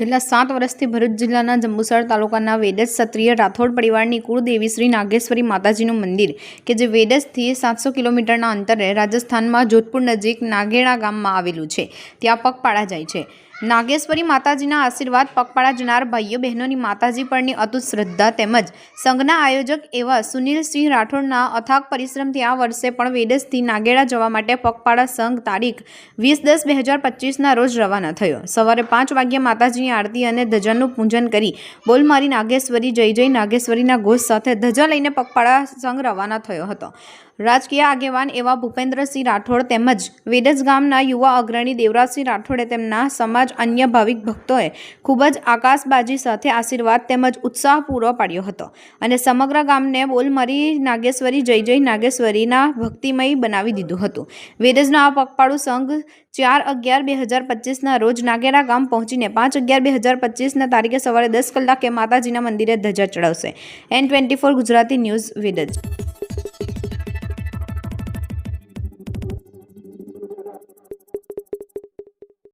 છેલ્લા 7 વર્ષથી ભરૂચ જિલ્લાના જંબુસર તાલુકાના વેડજ ક્ષત્રિય રાઠોડ પરિવારની કુળદેવી શ્રી નાગેશ્વરી માતાજીનું મંદિર કે જે વેડજથી 700 કિલોમીટરના અંતરે રાજસ્થાનમાં જોધપુર નજીક નાગેડા ગામમાં આવેલું છે, ત્યાં પગપાળા જાય છે। નાગેશ્વરી માતાજીના આશીર્વાદ પગપાળા જનાર ભાઈઓ બહેનોની માતાજી પરની અતૂટ શ્રદ્ધા તેમજ સંઘના આયોજક એવા સુનિલસિંહ રાઠોડના અથાગ પરિશ્રમથી આ વર્ષે પણ વેડજથી નાગેડા જવા માટે પગપાળા સંઘ તારીખ 20/10/2025ના રોજ રવાના થયો। સવારે 5 વાગ્યે માતાજીની આરતી અને ધજાનું પૂજન કરી બોલ મારી નાગેશ્વરી જય જય નાગેશ્વરીના ઘોષ સાથે ધજા લઈને પગપાળા સંઘ રવાના થયો હતો। રાજકીય આગેવાન એવા ભૂપેન્દ્રસિંહ રાઠોડ તેમજ વેડજ ગામના યુવા અગ્રણી દેવરાજસિંહ રાઠોડે તેમના સમાજ અન્ય ભાવિક ભક્તોએ ખૂબ જ આકાશબાજી સાથે આશીર્વાદ તેમજ ઉત્સાહ પૂરો પાડ્યો હતો અને સમગ્ર ગામને બોલ મારી નાગેશ્વરી જય જય નાગેશ્વરીના ભક્તિમય બનાવી દીધું હતું। વેડજનો આ પગપાળું સંઘ 4/11/2025ના રોજ નાગેડા ગામ પહોંચીને 5/11/2025ના તારીખે સવારે 10 કલાકે માતાજીના મંદિરે ધજા ચડાવશે। N24 Gujarati news Vadaj.